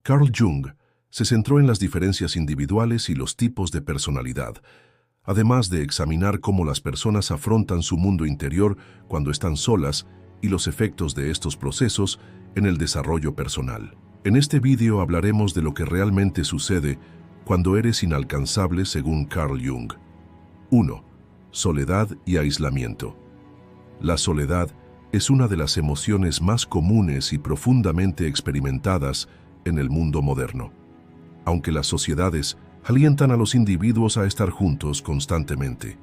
Carl Jung se centró en las diferencias individuales y los tipos de personalidad, además de examinar cómo las personas afrontan su mundo interior cuando están solas y los efectos de estos procesos en el desarrollo personal. En este vídeo hablaremos de lo que realmente sucede cuando eres inalcanzable según Carl Jung. 1. Soledad y aislamiento. La soledad es una de las emociones más comunes y profundamente experimentadas en el mundo moderno. Aunque las sociedades alientan a los individuos a estar juntos constantemente,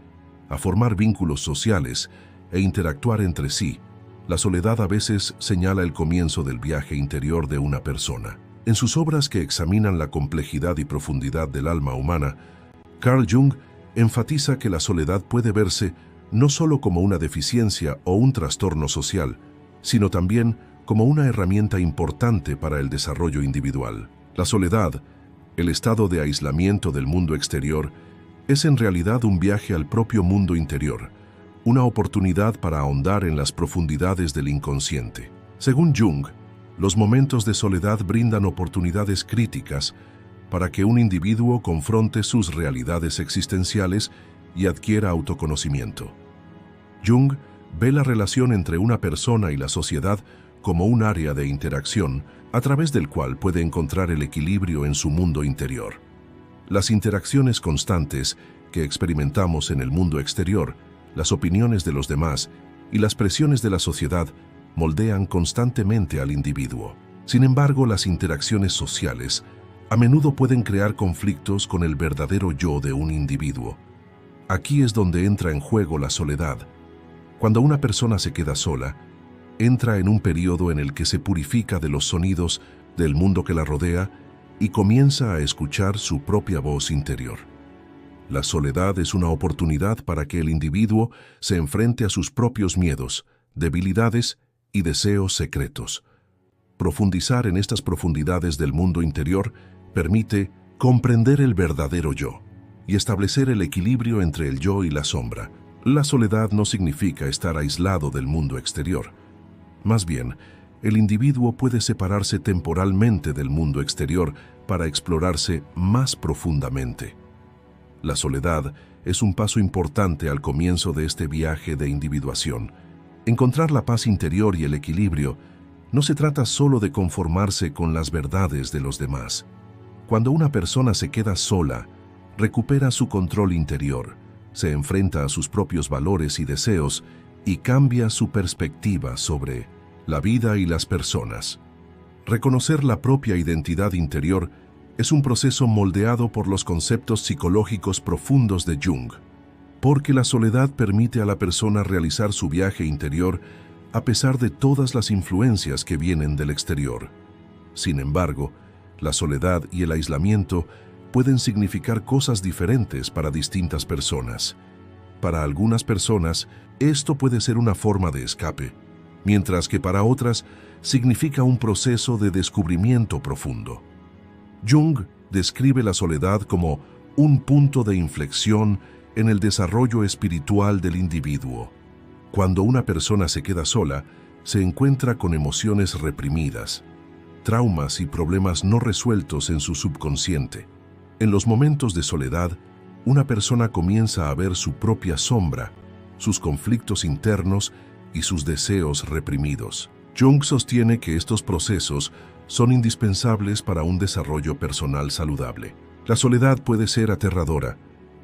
a formar vínculos sociales e interactuar entre sí, la soledad a veces señala el comienzo del viaje interior de una persona. En sus obras que examinan la complejidad y profundidad del alma humana, Carl Jung enfatiza que la soledad puede verse no solo como una deficiencia o un trastorno social, sino también como una herramienta importante para el desarrollo individual. La soledad, el estado de aislamiento del mundo exterior, es en realidad un viaje al propio mundo interior, una oportunidad para ahondar en las profundidades del inconsciente. Según Jung, los momentos de soledad brindan oportunidades críticas para que un individuo confronte sus realidades existenciales y adquiera autoconocimiento. Jung ve la relación entre una persona y la sociedad como un área de interacción a través del cual puede encontrar el equilibrio en su mundo interior. Las interacciones constantes que experimentamos en el mundo exterior, las opiniones de los demás y las presiones de la sociedad moldean constantemente al individuo. Sin embargo, las interacciones sociales a menudo pueden crear conflictos con el verdadero yo de un individuo. Aquí es donde entra en juego la soledad. Cuando una persona se queda sola, entra en un periodo en el que se purifica de los sonidos del mundo que la rodea y comienza a escuchar su propia voz interior. La soledad es una oportunidad para que el individuo se enfrente a sus propios miedos, debilidades y deseos secretos. Profundizar en estas profundidades del mundo interior permite comprender el verdadero yo y establecer el equilibrio entre el yo y la sombra. La soledad no significa estar aislado del mundo exterior. Más bien, el individuo puede separarse temporalmente del mundo exterior para explorarse más profundamente. La soledad es un paso importante al comienzo de este viaje de individuación. Encontrar la paz interior y el equilibrio no se trata solo de conformarse con las verdades de los demás. Cuando una persona se queda sola, recupera su control interior, se enfrenta a sus propios valores y deseos y cambia su perspectiva sobre la vida y las personas. Reconocer la propia identidad interior es un proceso moldeado por los conceptos psicológicos profundos de Jung, porque la soledad permite a la persona realizar su viaje interior a pesar de todas las influencias que vienen del exterior. Sin embargo, la soledad y el aislamiento pueden significar cosas diferentes para distintas personas. Para algunas personas, esto puede ser una forma de escape, mientras que para otras significa un proceso de descubrimiento profundo. Jung describe la soledad como un punto de inflexión en el desarrollo espiritual del individuo. Cuando una persona se queda sola, se encuentra con emociones reprimidas, traumas y problemas no resueltos en su subconsciente. En los momentos de soledad, una persona comienza a ver su propia sombra, sus conflictos internos y sus deseos reprimidos. Jung sostiene que estos procesos son indispensables para un desarrollo personal saludable. La soledad puede ser aterradora,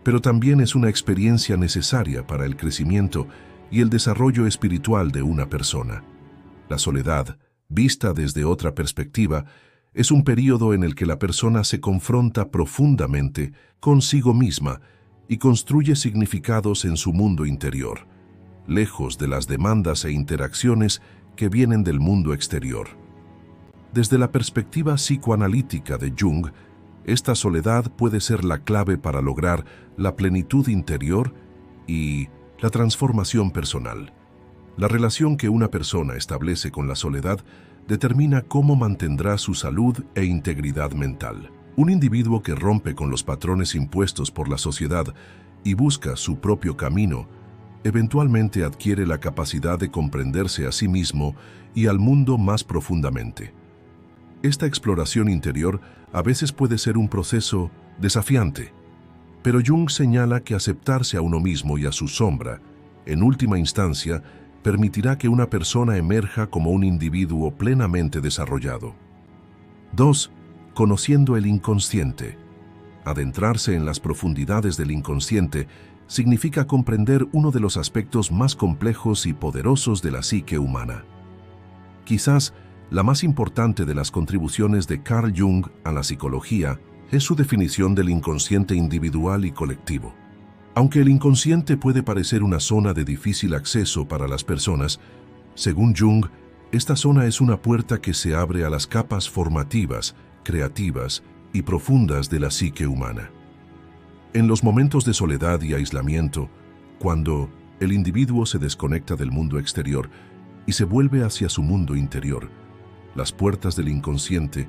pero también es una experiencia necesaria para el crecimiento y el desarrollo espiritual de una persona. La soledad, vista desde otra perspectiva, es un período en el que la persona se confronta profundamente consigo misma y construye significados en su mundo interior, lejos de las demandas e interacciones que vienen del mundo exterior. Desde la perspectiva psicoanalítica de Jung, esta soledad puede ser la clave para lograr la plenitud interior y la transformación personal. La relación que una persona establece con la soledad determina cómo mantendrá su salud e integridad mental. Un individuo que rompe con los patrones impuestos por la sociedad y busca su propio camino, eventualmente adquiere la capacidad de comprenderse a sí mismo y al mundo más profundamente. Esta exploración interior a veces puede ser un proceso desafiante, pero Jung señala que aceptarse a uno mismo y a su sombra, en última instancia, permitirá que una persona emerja como un individuo plenamente desarrollado. 2. Conociendo el inconsciente. Adentrarse en las profundidades del inconsciente significa comprender uno de los aspectos más complejos y poderosos de la psique humana. Quizás la más importante de las contribuciones de Carl Jung a la psicología es su definición del inconsciente individual y colectivo. Aunque el inconsciente puede parecer una zona de difícil acceso para las personas, según Jung, esta zona es una puerta que se abre a las capas formativas, creativas y profundas de la psique humana. En los momentos de soledad y aislamiento, cuando el individuo se desconecta del mundo exterior y se vuelve hacia su mundo interior, las puertas del inconsciente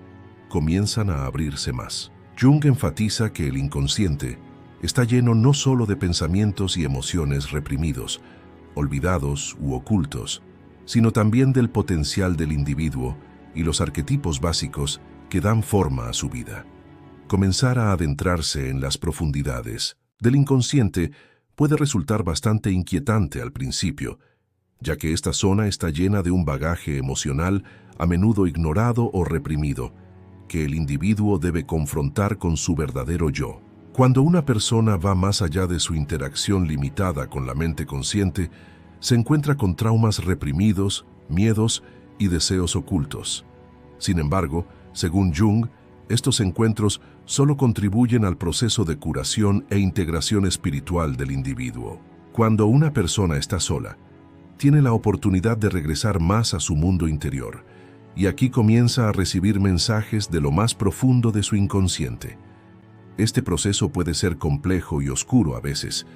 comienzan a abrirse más. Jung enfatiza que el inconsciente está lleno no solo de pensamientos y emociones reprimidos, olvidados u ocultos, sino también del potencial del individuo y los arquetipos básicos que dan forma a su vida. Comenzar a adentrarse en las profundidades del inconsciente puede resultar bastante inquietante al principio, ya que esta zona está llena de un bagaje emocional a menudo ignorado o reprimido, que el individuo debe confrontar con su verdadero yo. Cuando una persona va más allá de su interacción limitada con la mente consciente, se encuentra con traumas reprimidos, miedos y deseos ocultos. Sin embargo, según Jung, estos encuentros solo contribuyen al proceso de curación e integración espiritual del individuo. Cuando una persona está sola, tiene la oportunidad de regresar más a su mundo interior, y aquí comienza a recibir mensajes de lo más profundo de su inconsciente. Este proceso puede ser complejo y oscuro a veces,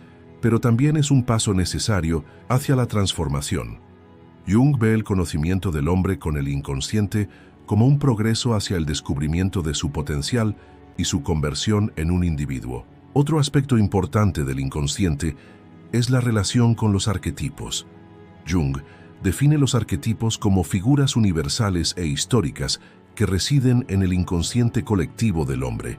pero también es un paso necesario hacia la transformación. Jung ve el conocimiento del hombre con el inconsciente como un progreso hacia el descubrimiento de su potencial y su conversión en un individuo. Otro aspecto importante del inconsciente es la relación con los arquetipos. Jung define los arquetipos como figuras universales e históricas que residen en el inconsciente colectivo del hombre.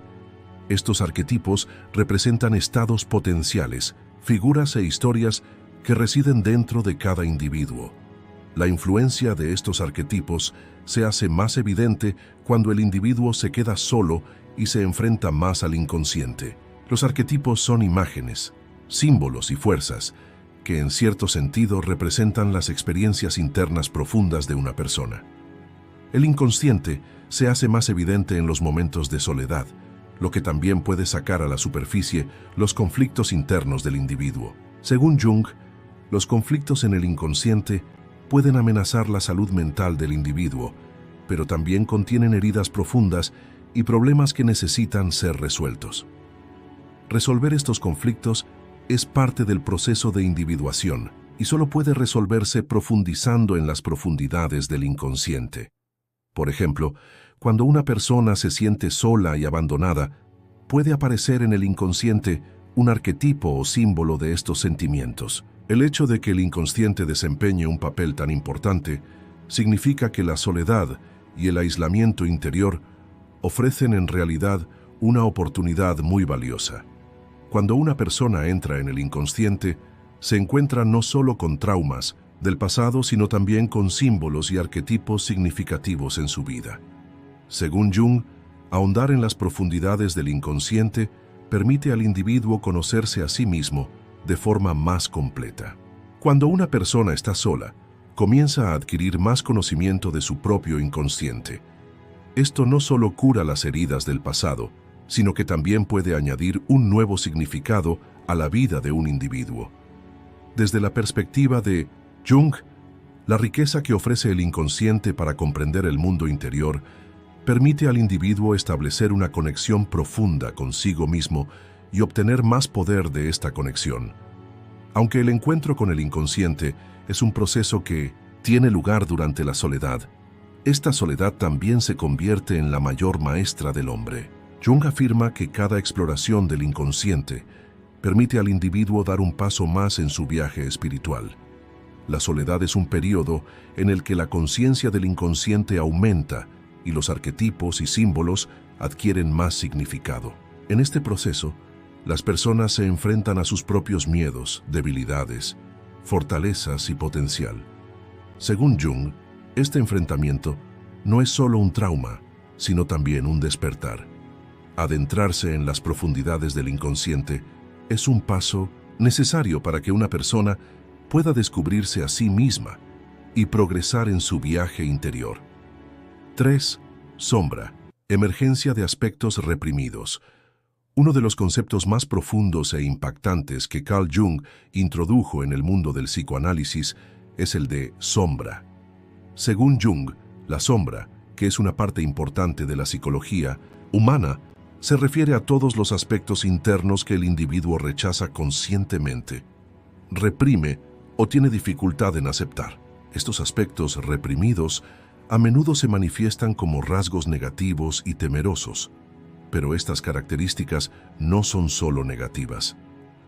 Estos arquetipos representan estados potenciales, figuras e historias que residen dentro de cada individuo. La influencia de estos arquetipos se hace más evidente cuando el individuo se queda solo y se enfrenta más al inconsciente. Los arquetipos son imágenes, símbolos y fuerzas que en cierto sentido representan las experiencias internas profundas de una persona. El inconsciente se hace más evidente en los momentos de soledad, lo que también puede sacar a la superficie los conflictos internos del individuo. Según Jung, los conflictos en el inconsciente pueden amenazar la salud mental del individuo, pero también contienen heridas profundas y problemas que necesitan ser resueltos. Resolver estos conflictos es parte del proceso de individuación y solo puede resolverse profundizando en las profundidades del inconsciente. Por ejemplo, cuando una persona se siente sola y abandonada, puede aparecer en el inconsciente un arquetipo o símbolo de estos sentimientos. El hecho de que el inconsciente desempeñe un papel tan importante significa que la soledad y el aislamiento interior ofrecen en realidad una oportunidad muy valiosa. Cuando una persona entra en el inconsciente, se encuentra no solo con traumas del pasado, sino también con símbolos y arquetipos significativos en su vida. Según Jung, ahondar en las profundidades del inconsciente permite al individuo conocerse a sí mismo de forma más completa. Cuando una persona está sola, comienza a adquirir más conocimiento de su propio inconsciente. Esto no solo cura las heridas del pasado, sino que también puede añadir un nuevo significado a la vida de un individuo. Desde la perspectiva de Jung, la riqueza que ofrece el inconsciente para comprender el mundo interior permite al individuo establecer una conexión profunda consigo mismo y obtener más poder de esta conexión. Aunque el encuentro con el inconsciente es un proceso que tiene lugar durante la soledad, esta soledad también se convierte en la mayor maestra del hombre. Jung afirma que cada exploración del inconsciente permite al individuo dar un paso más en su viaje espiritual. La soledad es un periodo en el que la conciencia del inconsciente aumenta y los arquetipos y símbolos adquieren más significado. En este proceso, las personas se enfrentan a sus propios miedos, debilidades, fortalezas y potencial. Según Jung, este enfrentamiento no es solo un trauma, sino también un despertar. Adentrarse en las profundidades del inconsciente es un paso necesario para que una persona pueda descubrirse a sí misma y progresar en su viaje interior. 3. Sombra. Emergencia de aspectos reprimidos. Uno de los conceptos más profundos e impactantes que Carl Jung introdujo en el mundo del psicoanálisis es el de sombra. Según Jung, la sombra, que es una parte importante de la psicología humana, se refiere a todos los aspectos internos que el individuo rechaza conscientemente, reprime o tiene dificultad en aceptar. Estos aspectos reprimidos a menudo se manifiestan como rasgos negativos y temerosos, pero estas características no son solo negativas.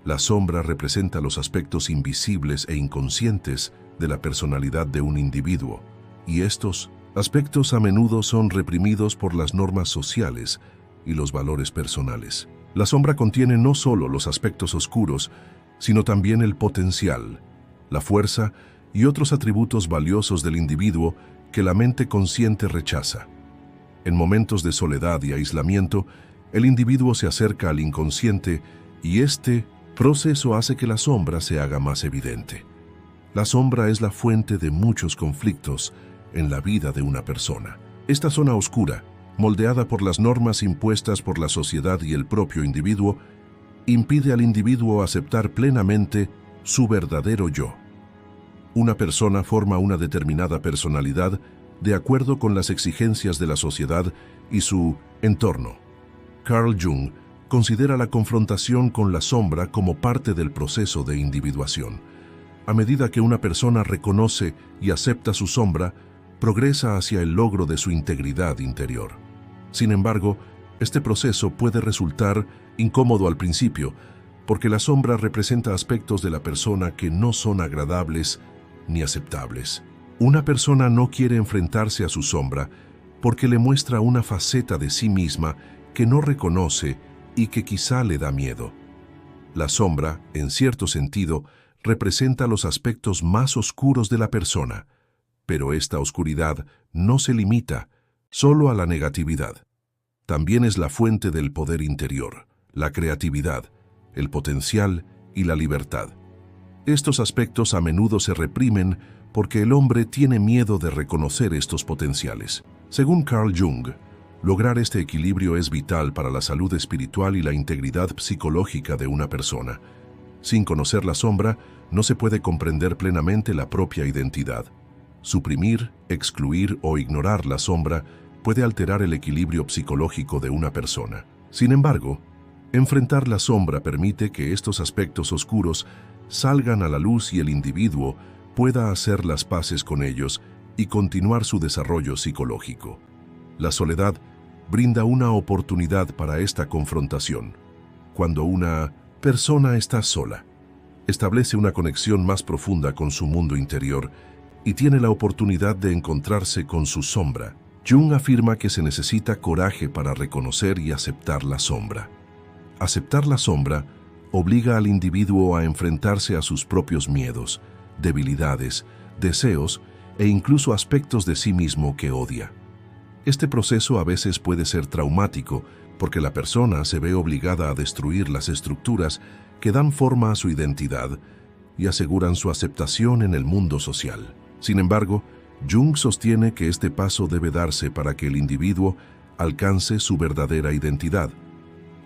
La sombra representa los aspectos invisibles e inconscientes de la personalidad de un individuo, y estos aspectos a menudo son reprimidos por las normas sociales y los valores personales. La sombra contiene no solo los aspectos oscuros, sino también el potencial, la fuerza y otros atributos valiosos del individuo que la mente consciente rechaza. En momentos de soledad y aislamiento, el individuo se acerca al inconsciente y este proceso hace que la sombra se haga más evidente. La sombra es la fuente de muchos conflictos en la vida de una persona. Esta zona oscura, moldeada por las normas impuestas por la sociedad y el propio individuo, impide al individuo aceptar plenamente su verdadero yo. Una persona forma una determinada personalidad de acuerdo con las exigencias de la sociedad y su entorno. Carl Jung considera la confrontación con la sombra como parte del proceso de individuación. A medida que una persona reconoce y acepta su sombra, progresa hacia el logro de su integridad interior. Sin embargo, este proceso puede resultar incómodo al principio, porque la sombra representa aspectos de la persona que no son agradables ni aceptables. Una persona no quiere enfrentarse a su sombra porque le muestra una faceta de sí misma que no reconoce y que quizá le da miedo. La sombra, en cierto sentido, representa los aspectos más oscuros de la persona, pero esta oscuridad no se limita solo a la negatividad. También es la fuente del poder interior, la creatividad, el potencial y la libertad. Estos aspectos a menudo se reprimen porque el hombre tiene miedo de reconocer estos potenciales. Según Carl Jung, lograr este equilibrio es vital para la salud espiritual y la integridad psicológica de una persona. Sin conocer la sombra, no se puede comprender plenamente la propia identidad. Suprimir, excluir o ignorar la sombra puede alterar el equilibrio psicológico de una persona. Sin embargo, enfrentar la sombra permite que estos aspectos oscuros salgan a la luz y el individuo pueda hacer las paces con ellos y continuar su desarrollo psicológico. La soledad brinda una oportunidad para esta confrontación. Cuando una persona está sola, establece una conexión más profunda con su mundo interior y tiene la oportunidad de encontrarse con su sombra. Jung afirma que se necesita coraje para reconocer y aceptar la sombra. Aceptar la sombra obliga al individuo a enfrentarse a sus propios miedos, debilidades, deseos e incluso aspectos de sí mismo que odia. Este proceso a veces puede ser traumático porque la persona se ve obligada a destruir las estructuras que dan forma a su identidad y aseguran su aceptación en el mundo social. Sin embargo, Jung sostiene que este paso debe darse para que el individuo alcance su verdadera identidad.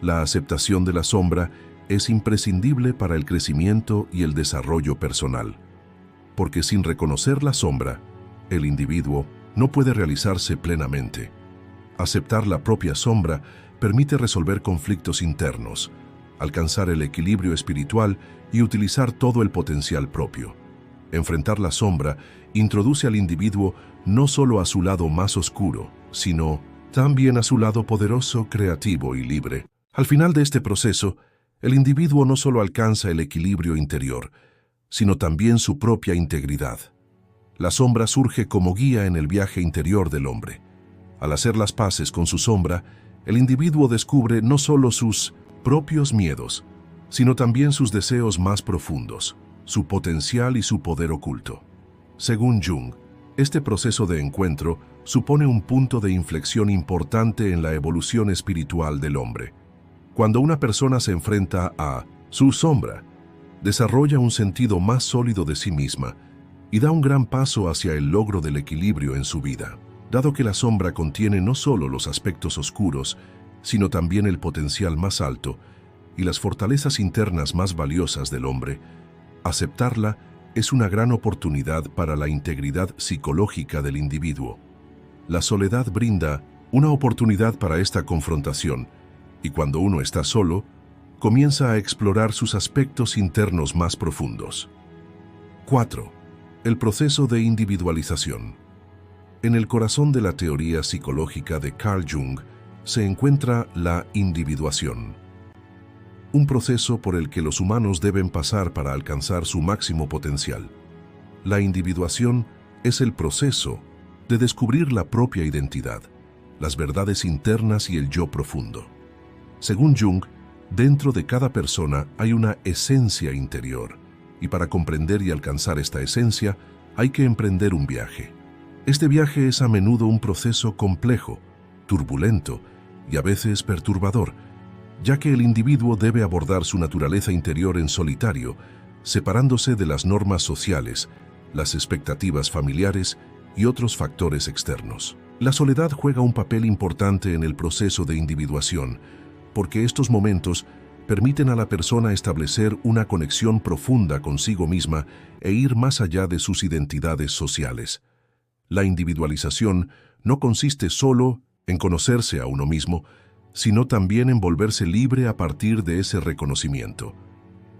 La aceptación de la sombra es imprescindible para el crecimiento y el desarrollo personal, porque sin reconocer la sombra, el individuo no puede realizarse plenamente. Aceptar la propia sombra permite resolver conflictos internos, alcanzar el equilibrio espiritual y utilizar todo el potencial propio. Enfrentar la sombra introduce al individuo no solo a su lado más oscuro, sino también a su lado poderoso, creativo y libre. Al final de este proceso, el individuo no solo alcanza el equilibrio interior, sino también su propia integridad. La sombra surge como guía en el viaje interior del hombre, Al hacer las paces con su sombra, el individuo descubre no solo sus propios miedos, sino también sus deseos más profundos, su potencial y su poder oculto. Según Jung, este proceso de encuentro supone un punto de inflexión importante en la evolución espiritual del hombre. Cuando una persona se enfrenta a su sombra, desarrolla un sentido más sólido de sí misma y da un gran paso hacia el logro del equilibrio en su vida. Dado que la sombra contiene no solo los aspectos oscuros, sino también el potencial más alto y las fortalezas internas más valiosas del hombre, aceptarla es una gran oportunidad para la integridad psicológica del individuo. La soledad brinda una oportunidad para esta confrontación, y cuando uno está solo, comienza a explorar sus aspectos internos más profundos. 4. El proceso de individualización. En el corazón de la teoría psicológica de Carl Jung se encuentra la individuación, un proceso por el que los humanos deben pasar para alcanzar su máximo potencial. La individuación es el proceso de descubrir la propia identidad, las verdades internas y el yo profundo. Según Jung, dentro de cada persona hay una esencia interior, y para comprender y alcanzar esta esencia hay que emprender un viaje. Este viaje es a menudo un proceso complejo, turbulento y a veces perturbador, ya que el individuo debe abordar su naturaleza interior en solitario, separándose de las normas sociales, las expectativas familiares y otros factores externos. La soledad juega un papel importante en el proceso de individuación, porque estos momentos permiten a la persona establecer una conexión profunda consigo misma e ir más allá de sus identidades sociales. La individualización no consiste solo en conocerse a uno mismo, sino también en volverse libre a partir de ese reconocimiento.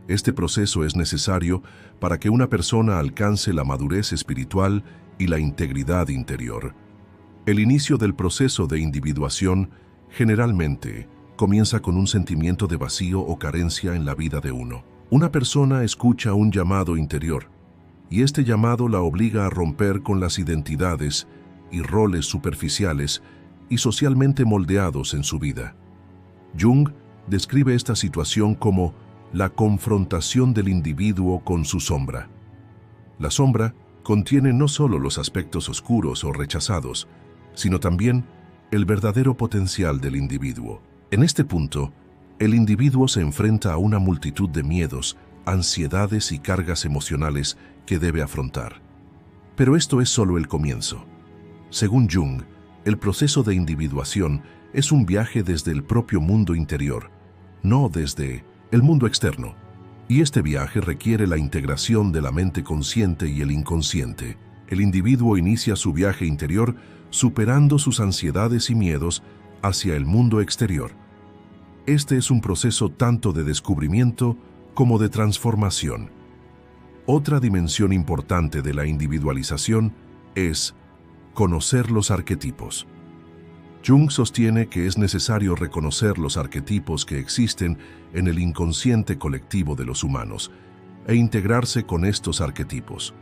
Este proceso es necesario para que una persona alcance la madurez espiritual y la integridad interior. El inicio del proceso de individuación generalmente comienza con un sentimiento de vacío o carencia en la vida de uno. Una persona escucha un llamado interior, y este llamado la obliga a romper con las identidades y roles superficiales y socialmente moldeados en su vida. Jung describe esta situación como la confrontación del individuo con su sombra. La sombra contiene no solo los aspectos oscuros o rechazados, sino también el verdadero potencial del individuo. En este punto, el individuo se enfrenta a una multitud de miedos, ansiedades y cargas emocionales que debe afrontar. Pero esto es solo el comienzo. Según Jung, el proceso de individuación es un viaje desde el propio mundo interior, no desde el mundo externo. Y este viaje requiere la integración de la mente consciente y el inconsciente. El individuo inicia su viaje interior superando sus ansiedades y miedos hacia el mundo exterior. Este es un proceso tanto de descubrimiento como de transformación. Otra dimensión importante de la individualización es conocer los arquetipos. Jung sostiene que es necesario reconocer los arquetipos que existen en el inconsciente colectivo de los humanos e integrarse con estos arquetipos.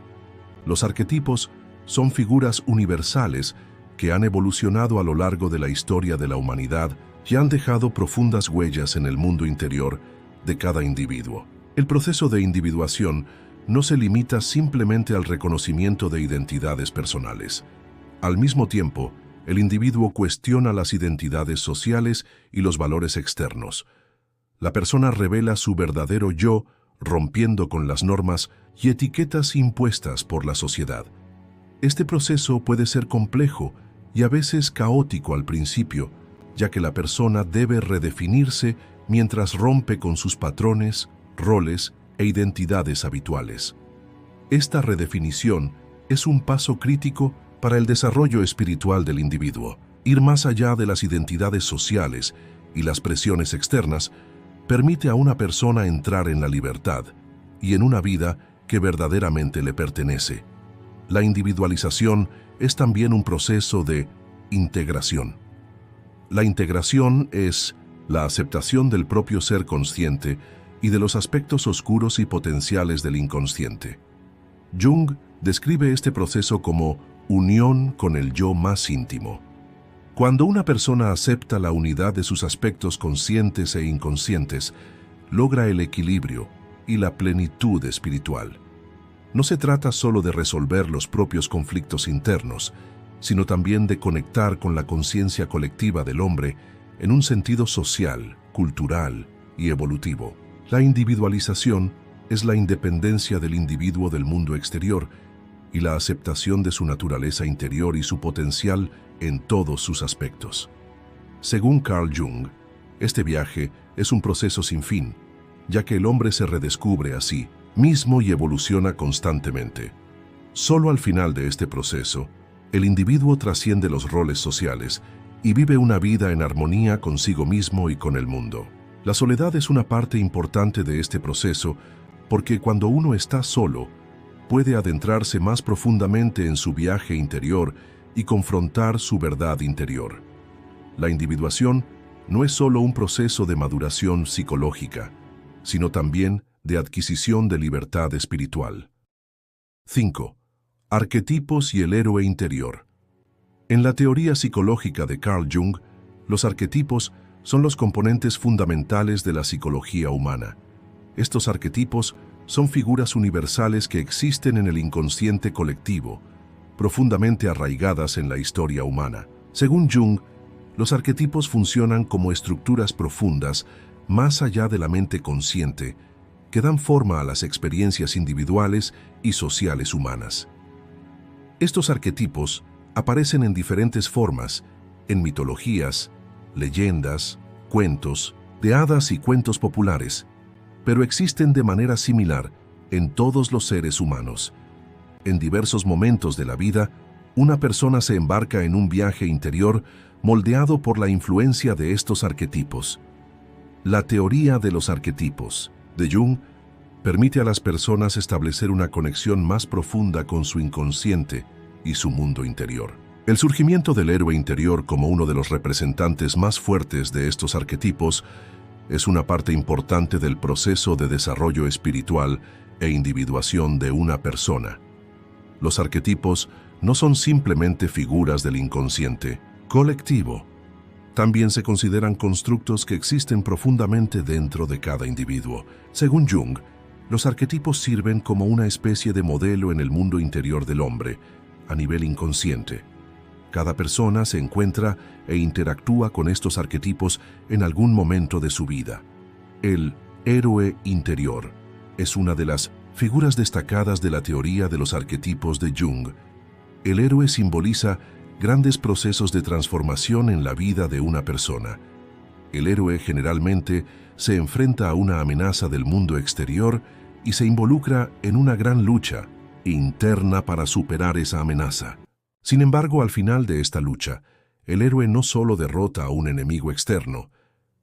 Los arquetipos son figuras universales que han evolucionado a lo largo de la historia de la humanidad y han dejado profundas huellas en el mundo interior de cada individuo. El proceso de individuación no se limita simplemente al reconocimiento de identidades personales. Al mismo tiempo, el individuo cuestiona las identidades sociales y los valores externos. La persona revela su verdadero yo, rompiendo con las normas y etiquetas impuestas por la sociedad. Este proceso puede ser complejo y a veces caótico al principio, ya que la persona debe redefinirse mientras rompe con sus patrones, roles e identidades habituales. Esta redefinición es un paso crítico para el desarrollo espiritual del individuo. Ir más allá de las identidades sociales y las presiones externas permite a una persona entrar en la libertad y en una vida que verdaderamente le pertenece. La individualización es también un proceso de integración. La integración es la aceptación del propio ser consciente y de los aspectos oscuros y potenciales del inconsciente. Jung describe este proceso como unión con el yo más íntimo. Cuando una persona acepta la unidad de sus aspectos conscientes e inconscientes, logra el equilibrio y la plenitud espiritual. No se trata solo de resolver los propios conflictos internos, sino también de conectar con la conciencia colectiva del hombre en un sentido social, cultural y evolutivo. La individualización es la independencia del individuo del mundo exterior y la aceptación de su naturaleza interior y su potencial en todos sus aspectos. Según Carl Jung, este viaje es un proceso sin fin, ya que el hombre se redescubre a sí mismo y evoluciona constantemente. Solo al final de este proceso, el individuo trasciende los roles sociales y vive una vida en armonía consigo mismo y con el mundo. La soledad es una parte importante de este proceso porque cuando uno está solo, puede adentrarse más profundamente en su viaje interior y confrontar su verdad interior. La individuación no es solo un proceso de maduración psicológica, sino también de adquisición de libertad espiritual. 5. Arquetipos y el héroe interior. En la teoría psicológica de Carl Jung, los arquetipos son los componentes fundamentales de la psicología humana. Estos arquetipos son figuras universales que existen en el inconsciente colectivo, profundamente arraigadas en la historia humana. Según Jung, los arquetipos funcionan como estructuras profundas, más allá de la mente consciente, que dan forma a las experiencias individuales y sociales humanas. Estos arquetipos aparecen en diferentes formas, en mitologías, leyendas, cuentos, de hadas y cuentos populares, pero existen de manera similar en todos los seres humanos. En diversos momentos de la vida, una persona se embarca en un viaje interior moldeado por la influencia de estos arquetipos. La teoría de los arquetipos de Jung permite a las personas establecer una conexión más profunda con su inconsciente y su mundo interior. El surgimiento del héroe interior como uno de los representantes más fuertes de estos arquetipos es una parte importante del proceso de desarrollo espiritual e individuación de una persona. Los arquetipos no son simplemente figuras del inconsciente colectivo. También se consideran constructos que existen profundamente dentro de cada individuo. Según Jung, los arquetipos sirven como una especie de modelo en el mundo interior del hombre, a nivel inconsciente. Cada persona se encuentra e interactúa con estos arquetipos en algún momento de su vida. El héroe interior es una de las figuras destacadas de la teoría de los arquetipos de Jung. El héroe simboliza grandes procesos de transformación en la vida de una persona. El héroe generalmente se enfrenta a una amenaza del mundo exterior y se involucra en una gran lucha interna para superar esa amenaza. Sin embargo, al final de esta lucha, el héroe no solo derrota a un enemigo externo,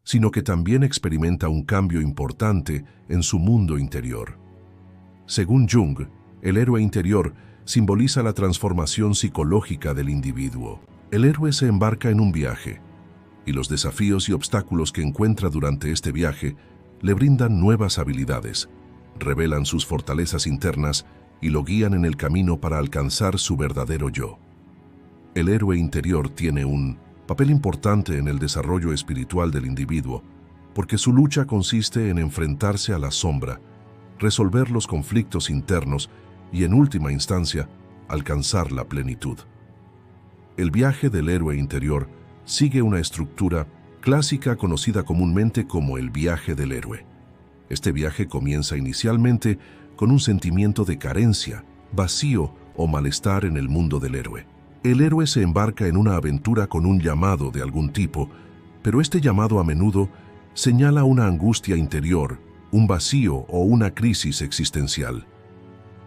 sino que también experimenta un cambio importante en su mundo interior. Según Jung, el héroe interior simboliza la transformación psicológica del individuo. El héroe se embarca en un viaje, y los desafíos y obstáculos que encuentra durante este viaje le brindan nuevas habilidades, revelan sus fortalezas internas y lo guían en el camino para alcanzar su verdadero yo. El héroe interior tiene un papel importante en el desarrollo espiritual del individuo, porque su lucha consiste en enfrentarse a la sombra, resolver los conflictos internos y, en última instancia, alcanzar la plenitud. El viaje del héroe interior sigue una estructura clásica conocida comúnmente como el viaje del héroe. Este viaje comienza inicialmente con un sentimiento de carencia, vacío o malestar en el mundo del héroe. El héroe se embarca en una aventura con un llamado de algún tipo, pero este llamado a menudo señala una angustia interior, un vacío o una crisis existencial.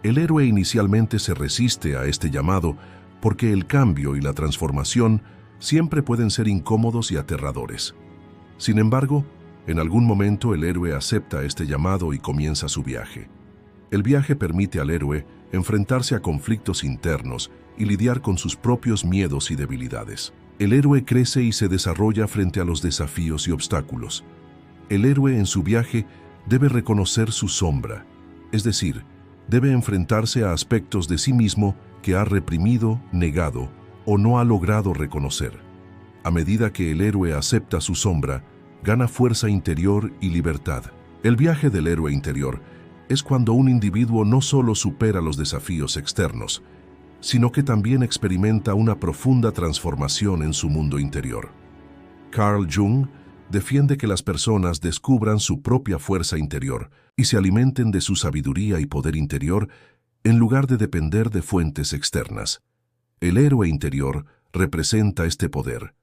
El héroe inicialmente se resiste a este llamado porque el cambio y la transformación siempre pueden ser incómodos y aterradores. Sin embargo, en algún momento el héroe acepta este llamado y comienza su viaje. El viaje permite al héroe enfrentarse a conflictos internos y lidiar con sus propios miedos y debilidades. El héroe crece y se desarrolla frente a los desafíos y obstáculos. El héroe en su viaje debe reconocer su sombra, es decir, debe enfrentarse a aspectos de sí mismo que ha reprimido, negado o no ha logrado reconocer. A medida que el héroe acepta su sombra, gana fuerza interior y libertad. El viaje del héroe interior es cuando un individuo no solo supera los desafíos externos, sino que también experimenta una profunda transformación en su mundo interior. Carl Jung defiende que las personas descubran su propia fuerza interior y se alimenten de su sabiduría y poder interior en lugar de depender de fuentes externas. El héroe interior representa este poder.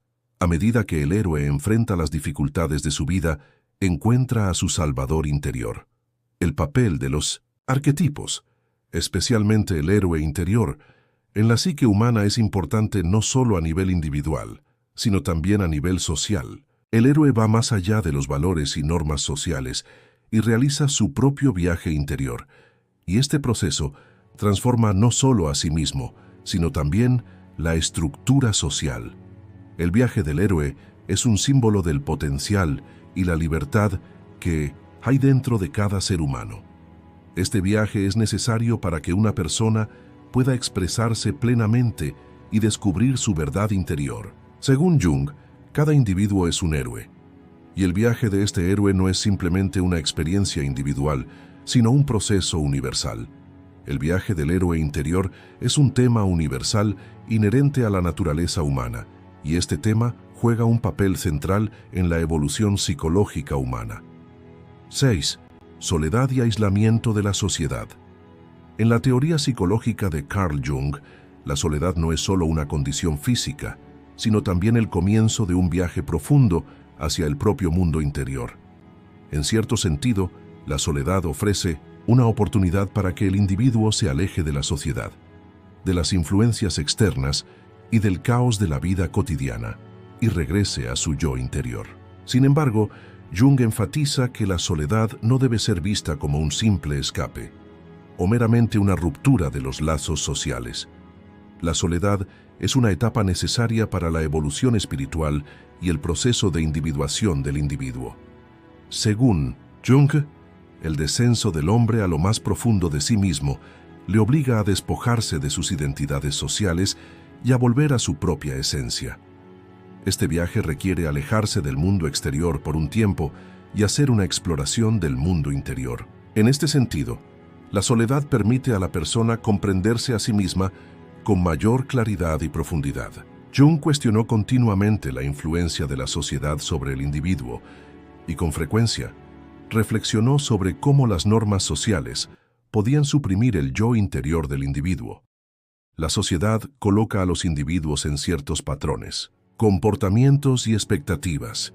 A medida que el héroe enfrenta las dificultades de su vida, encuentra a su salvador interior. El papel de los arquetipos, especialmente el héroe interior, en la psique humana es importante no solo a nivel individual, sino también a nivel social. El héroe va más allá de los valores y normas sociales y realiza su propio viaje interior, y este proceso transforma no solo a sí mismo, sino también la estructura social. El viaje del héroe es un símbolo del potencial y la libertad que hay dentro de cada ser humano. Este viaje es necesario para que una persona pueda expresarse plenamente y descubrir su verdad interior. Según Jung, cada individuo es un héroe, y el viaje de este héroe no es simplemente una experiencia individual, sino un proceso universal. El viaje del héroe interior es un tema universal inherente a la naturaleza humana, y este tema juega un papel central en la evolución psicológica humana. 6. Soledad y aislamiento de la sociedad. En la teoría psicológica de Carl Jung, la soledad no es solo una condición física, sino también el comienzo de un viaje profundo hacia el propio mundo interior. En cierto sentido, la soledad ofrece una oportunidad para que el individuo se aleje de la sociedad, de las influencias externas y del caos de la vida cotidiana, y regrese a su yo interior. Sin embargo, Jung enfatiza que la soledad no debe ser vista como un simple escape, o meramente una ruptura de los lazos sociales. La soledad es una etapa necesaria para la evolución espiritual y el proceso de individuación del individuo. Según Jung, el descenso del hombre a lo más profundo de sí mismo le obliga a despojarse de sus identidades sociales y a volver a su propia esencia. Este viaje requiere alejarse del mundo exterior por un tiempo y hacer una exploración del mundo interior. En este sentido, la soledad permite a la persona comprenderse a sí misma con mayor claridad y profundidad. Jung cuestionó continuamente la influencia de la sociedad sobre el individuo y, con frecuencia, reflexionó sobre cómo las normas sociales podían suprimir el yo interior del individuo. La sociedad coloca a los individuos en ciertos patrones, comportamientos y expectativas.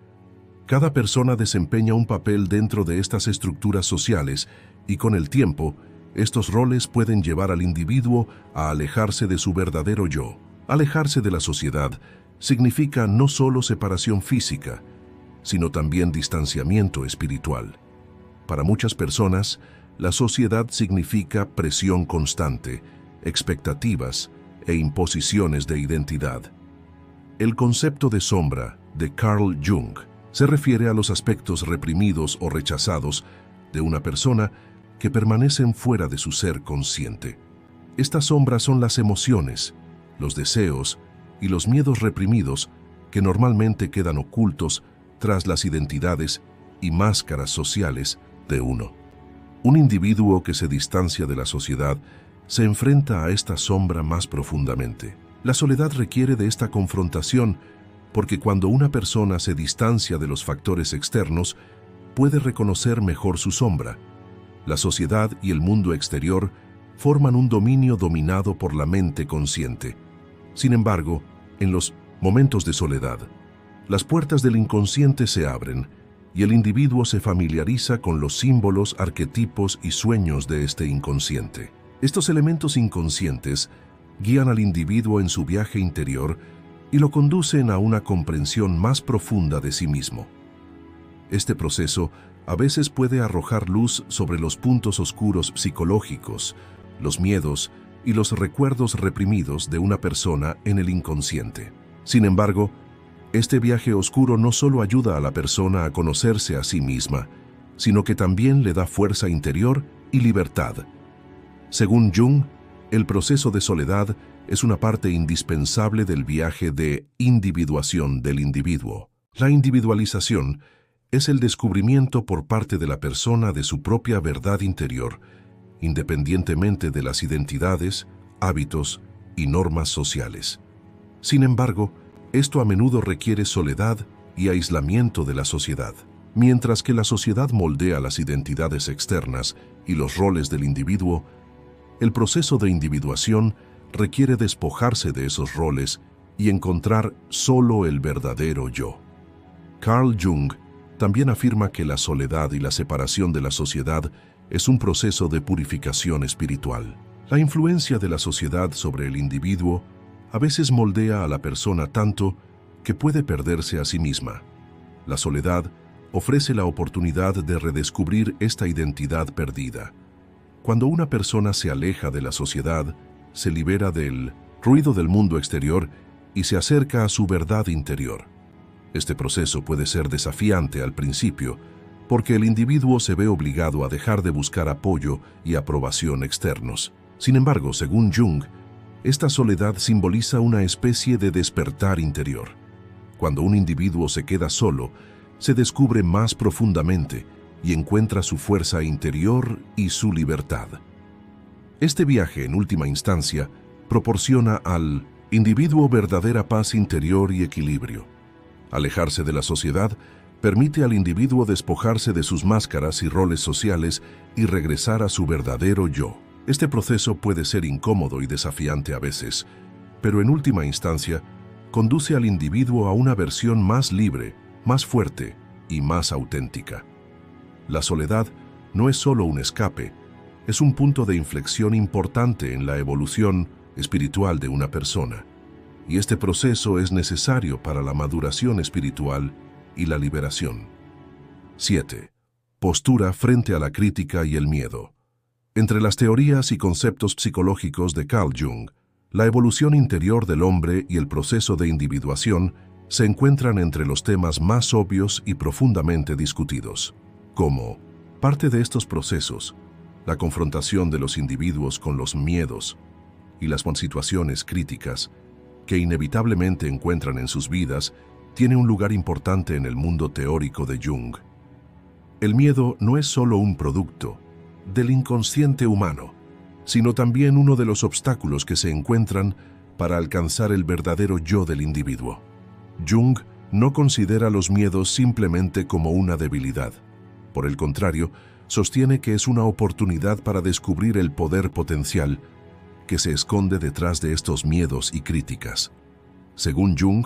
Cada persona desempeña un papel dentro de estas estructuras sociales y con el tiempo, estos roles pueden llevar al individuo a alejarse de su verdadero yo. Alejarse de la sociedad significa no solo separación física, sino también distanciamiento espiritual. Para muchas personas, la sociedad significa presión constante, expectativas e imposiciones de identidad. El concepto de sombra de Carl Jung se refiere a los aspectos reprimidos o rechazados de una persona que permanecen fuera de su ser consciente. Estas sombras son las emociones, los deseos y los miedos reprimidos que normalmente quedan ocultos tras las identidades y máscaras sociales de uno. Un individuo que se distancia de la sociedad se enfrenta a esta sombra más profundamente. La soledad requiere de esta confrontación porque cuando una persona se distancia de los factores externos, puede reconocer mejor su sombra. La sociedad y el mundo exterior forman un dominio dominado por la mente consciente. Sin embargo, en los momentos de soledad, las puertas del inconsciente se abren y el individuo se familiariza con los símbolos, arquetipos y sueños de este inconsciente. Estos elementos inconscientes guían al individuo en su viaje interior y lo conducen a una comprensión más profunda de sí mismo. Este proceso a veces puede arrojar luz sobre los puntos oscuros psicológicos, los miedos y los recuerdos reprimidos de una persona en el inconsciente. Sin embargo, este viaje oscuro no solo ayuda a la persona a conocerse a sí misma, sino que también le da fuerza interior y libertad. Según Jung, el proceso de soledad es una parte indispensable del viaje de individuación del individuo. La individualización es el descubrimiento por parte de la persona de su propia verdad interior, independientemente de las identidades, hábitos y normas sociales. Sin embargo, esto a menudo requiere soledad y aislamiento de la sociedad. Mientras que la sociedad moldea las identidades externas y los roles del individuo, el proceso de individuación requiere despojarse de esos roles y encontrar solo el verdadero yo. Carl Jung también afirma que la soledad y la separación de la sociedad es un proceso de purificación espiritual. La influencia de la sociedad sobre el individuo a veces moldea a la persona tanto que puede perderse a sí misma. La soledad ofrece la oportunidad de redescubrir esta identidad perdida. Cuando una persona se aleja de la sociedad, se libera del ruido del mundo exterior y se acerca a su verdad interior. Este proceso puede ser desafiante al principio, porque el individuo se ve obligado a dejar de buscar apoyo y aprobación externos. Sin embargo, según Jung, esta soledad simboliza una especie de despertar interior. Cuando un individuo se queda solo, se descubre más profundamente y encuentra su fuerza interior y su libertad. Este viaje, en última instancia, proporciona al individuo verdadera paz interior y equilibrio. Alejarse de la sociedad permite al individuo despojarse de sus máscaras y roles sociales y regresar a su verdadero yo. Este proceso puede ser incómodo y desafiante a veces, pero en última instancia, conduce al individuo a una versión más libre, más fuerte y más auténtica. La soledad no es solo un escape, es un punto de inflexión importante en la evolución espiritual de una persona. Y este proceso es necesario para la maduración espiritual y la liberación. 7. Postura frente a la crítica y el miedo. Entre las teorías y conceptos psicológicos de Carl Jung, la evolución interior del hombre y el proceso de individuación se encuentran entre los temas más obvios y profundamente discutidos. Como parte de estos procesos, la confrontación de los individuos con los miedos y las situaciones críticas que inevitablemente encuentran en sus vidas tiene un lugar importante en el mundo teórico de Jung. El miedo no es solo un producto del inconsciente humano, sino también uno de los obstáculos que se encuentran para alcanzar el verdadero yo del individuo. Jung no considera los miedos simplemente como una debilidad. Por el contrario, sostiene que es una oportunidad para descubrir el poder potencial que se esconde detrás de estos miedos y críticas. Según Jung,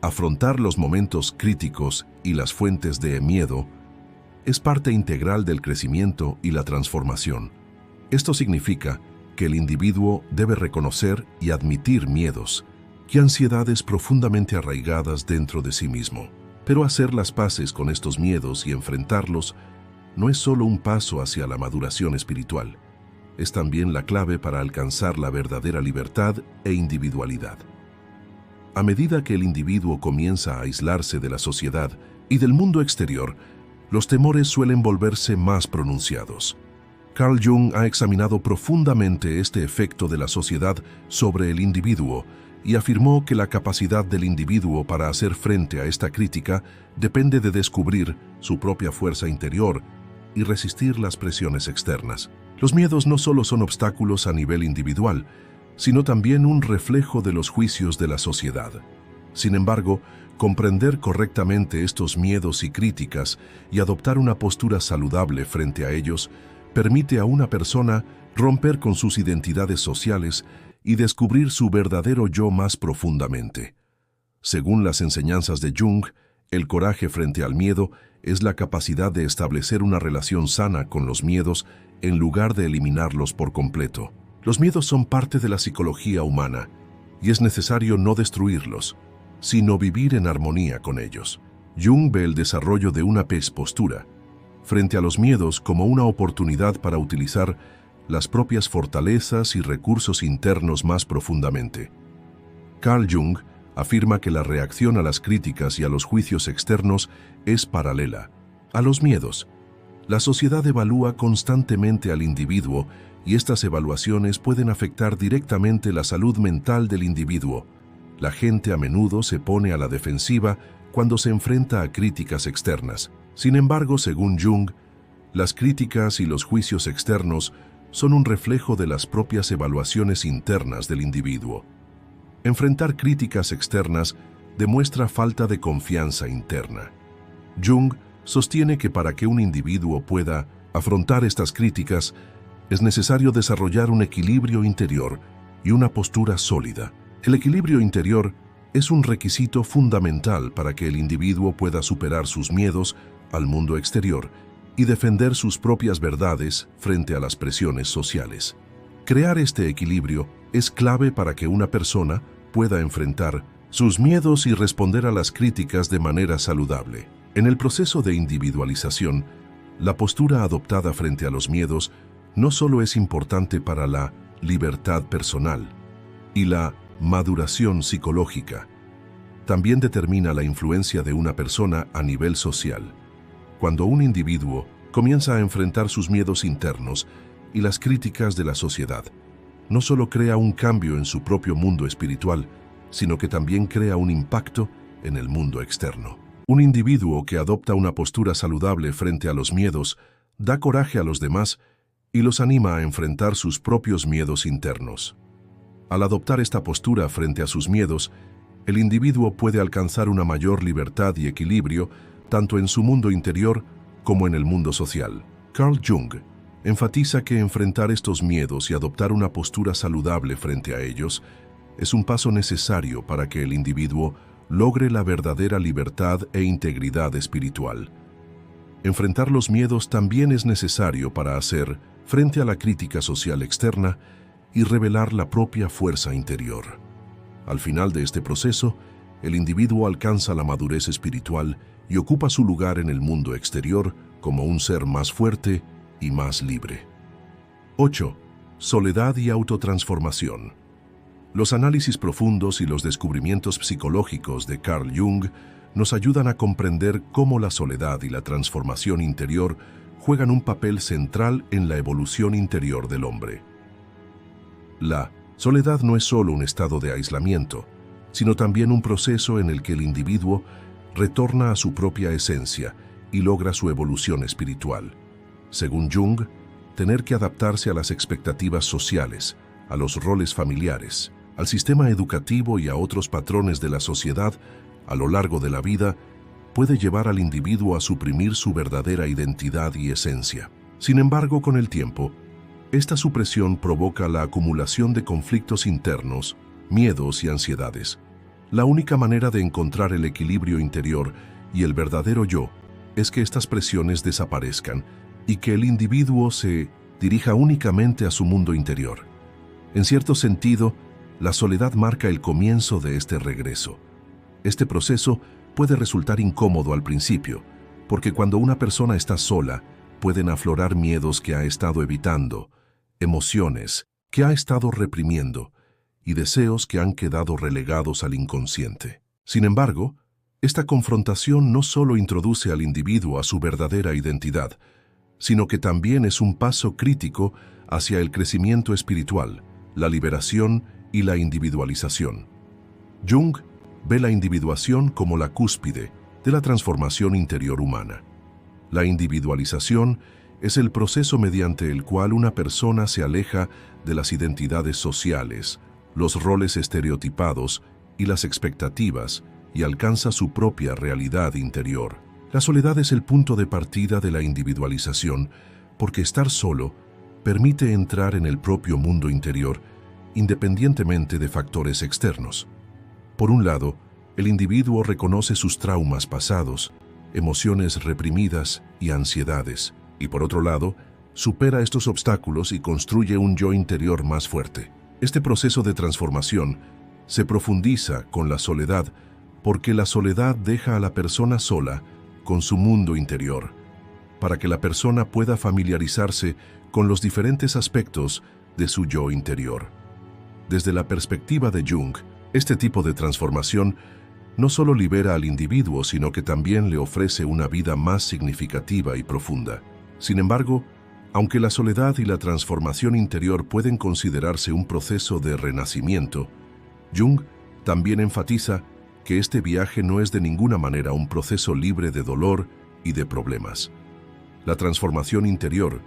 afrontar los momentos críticos y las fuentes de miedo es parte integral del crecimiento y la transformación. Esto significa que el individuo debe reconocer y admitir miedos y ansiedades profundamente arraigadas dentro de sí mismo. Pero hacer las paces con estos miedos y enfrentarlos no es solo un paso hacia la maduración espiritual, es también la clave para alcanzar la verdadera libertad e individualidad. A medida que el individuo comienza a aislarse de la sociedad y del mundo exterior, los temores suelen volverse más pronunciados. Carl Jung ha examinado profundamente este efecto de la sociedad sobre el individuo y afirmó que la capacidad del individuo para hacer frente a esta crítica depende de descubrir su propia fuerza interior y resistir las presiones externas. Los miedos no solo son obstáculos a nivel individual, sino también un reflejo de los juicios de la sociedad. Sin embargo, comprender correctamente estos miedos y críticas y adoptar una postura saludable frente a ellos permite a una persona romper con sus identidades sociales y descubrir su verdadero yo más profundamente. Según las enseñanzas de Jung, el coraje frente al miedo es la capacidad de establecer una relación sana con los miedos en lugar de eliminarlos por completo. Los miedos son parte de la psicología humana y es necesario no destruirlos, sino vivir en armonía con ellos. Jung ve el desarrollo de una postura frente a los miedos como una oportunidad para utilizar las propias fortalezas y recursos internos más profundamente. Carl Jung afirma que la reacción a las críticas y a los juicios externos es paralela a los miedos. La sociedad evalúa constantemente al individuo y estas evaluaciones pueden afectar directamente la salud mental del individuo. La gente a menudo se pone a la defensiva cuando se enfrenta a críticas externas. Sin embargo, según Jung, las críticas y los juicios externos son un reflejo de las propias evaluaciones internas del individuo. Enfrentar críticas externas demuestra falta de confianza interna. Jung sostiene que para que un individuo pueda afrontar estas críticas, es necesario desarrollar un equilibrio interior y una postura sólida. El equilibrio interior es un requisito fundamental para que el individuo pueda superar sus miedos al mundo exterior y defender sus propias verdades frente a las presiones sociales. Crear este equilibrio es clave para que una persona pueda enfrentar sus miedos y responder a las críticas de manera saludable. En el proceso de individualización, la postura adoptada frente a los miedos no solo es importante para la libertad personal y la maduración psicológica, también determina la influencia de una persona a nivel social. Cuando un individuo comienza a enfrentar sus miedos internos y las críticas de la sociedad, no solo crea un cambio en su propio mundo espiritual, sino que también crea un impacto en el mundo externo. Un individuo que adopta una postura saludable frente a los miedos da coraje a los demás y los anima a enfrentar sus propios miedos internos. Al adoptar esta postura frente a sus miedos, el individuo puede alcanzar una mayor libertad y equilibrio tanto en su mundo interior como en el mundo social. Carl Jung enfatiza que enfrentar estos miedos y adoptar una postura saludable frente a ellos es un paso necesario para que el individuo logre la verdadera libertad e integridad espiritual. Enfrentar los miedos también es necesario para hacer frente a la crítica social externa y revelar la propia fuerza interior. Al final de este proceso, el individuo alcanza la madurez espiritual y ocupa su lugar en el mundo exterior como un ser más fuerte y más libre. 8. Soledad y autotransformación. Los análisis profundos y los descubrimientos psicológicos de Carl Jung nos ayudan a comprender cómo la soledad y la transformación interior juegan un papel central en la evolución interior del hombre. La soledad no es solo un estado de aislamiento, sino también un proceso en el que el individuo retorna a su propia esencia y logra su evolución espiritual. Según Jung, tener que adaptarse a las expectativas sociales, a los roles familiares, al sistema educativo y a otros patrones de la sociedad a lo largo de la vida puede llevar al individuo a suprimir su verdadera identidad y esencia. Sin embargo, con el tiempo, esta supresión provoca la acumulación de conflictos internos, miedos y ansiedades. La única manera de encontrar el equilibrio interior y el verdadero yo es que estas presiones desaparezcan y que el individuo se dirija únicamente a su mundo interior. En cierto sentido, la soledad marca el comienzo de este regreso. Este proceso puede resultar incómodo al principio, porque cuando una persona está sola, pueden aflorar miedos que ha estado evitando, emociones que ha estado reprimiendo y deseos que han quedado relegados al inconsciente. Sin embargo, esta confrontación no solo introduce al individuo a su verdadera identidad, sino que también es un paso crítico hacia el crecimiento espiritual, la liberación y la individualización. Jung ve la individuación como la cúspide de la transformación interior humana. La individualización es el proceso mediante el cual una persona se aleja de las identidades sociales, los roles estereotipados y las expectativas y alcanza su propia realidad interior. La soledad es el punto de partida de la individualización porque estar solo permite entrar en el propio mundo interior independientemente de factores externos. Por un lado, el individuo reconoce sus traumas pasados, emociones reprimidas y ansiedades, y por otro lado, supera estos obstáculos y construye un yo interior más fuerte. Este proceso de transformación se profundiza con la soledad porque la soledad deja a la persona sola con su mundo interior, para que la persona pueda familiarizarse con los diferentes aspectos de su yo interior. Desde la perspectiva de Jung, este tipo de transformación no solo libera al individuo, sino que también le ofrece una vida más significativa y profunda. Sin embargo, Aunque la soledad y la transformación interior pueden considerarse un proceso de renacimiento, Jung también enfatiza que este viaje no es de ninguna manera un proceso libre de dolor y de problemas. La transformación interior,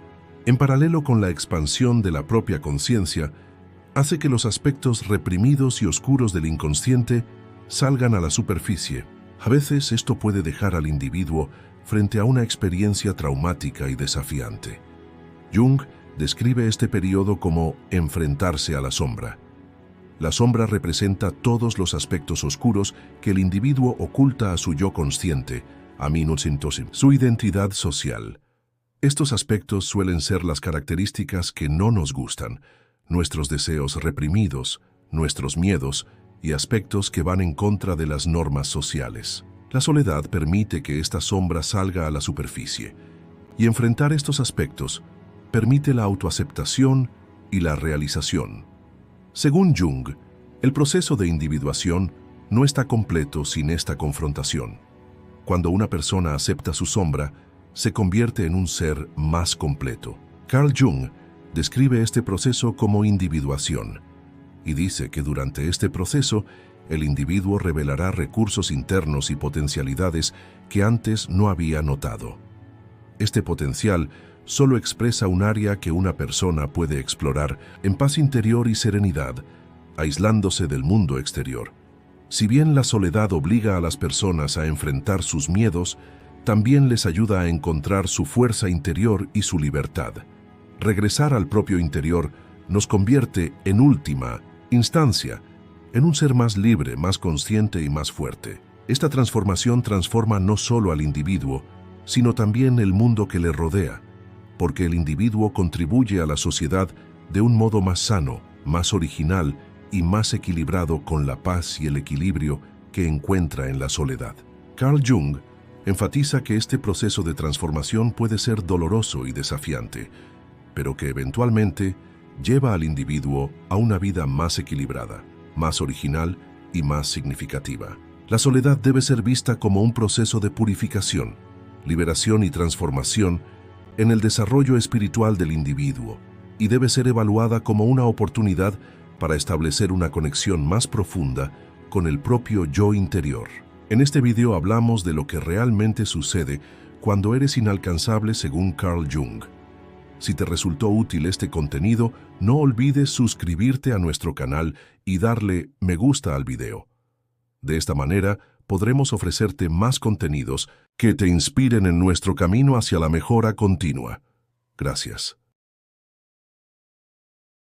en paralelo con la expansión de la propia conciencia, hace que los aspectos reprimidos y oscuros del inconsciente salgan a la superficie. A veces esto puede dejar al individuo frente a una experiencia traumática y desafiante. Jung describe este periodo como enfrentarse a la sombra. La sombra representa todos los aspectos oscuros que el individuo oculta a su yo consciente, su identidad social. Estos aspectos suelen ser las características que no nos gustan, nuestros deseos reprimidos, nuestros miedos y aspectos que van en contra de las normas sociales. La soledad permite que esta sombra salga a la superficie, y enfrentar estos aspectos permite la autoaceptación y la realización. Según Jung, el proceso de individuación no está completo sin esta confrontación. Cuando una persona acepta su sombra, se convierte en un ser más completo. Carl Jung describe este proceso como individuación y dice que durante este proceso el individuo revelará recursos internos y potencialidades que antes no había notado. Este potencial solo expresa un área que una persona puede explorar en paz interior y serenidad, aislándose del mundo exterior. Si bien la soledad obliga a las personas a enfrentar sus miedos, también les ayuda a encontrar su fuerza interior y su libertad. Regresar al propio interior nos convierte, en última instancia, en un ser más libre, más consciente y más fuerte. Esta transformación transforma no solo al individuo, sino también el mundo que le rodea, porque el individuo contribuye a la sociedad de un modo más sano, más original y más equilibrado con la paz y el equilibrio que encuentra en la soledad. Carl Jung enfatiza que este proceso de transformación puede ser doloroso y desafiante, pero que eventualmente lleva al individuo a una vida más equilibrada, más original y más significativa. La soledad debe ser vista como un proceso de purificación, liberación y transformación en el desarrollo espiritual del individuo, y debe ser evaluada como una oportunidad para establecer una conexión más profunda con el propio yo interior. En este video hablamos de lo que realmente sucede cuando eres inalcanzable según Carl Jung. Si te resultó útil este contenido, no olvides suscribirte a nuestro canal y darle me gusta al video. De esta manera, podremos ofrecerte más contenidos que te inspiren en nuestro camino hacia la mejora continua. Gracias.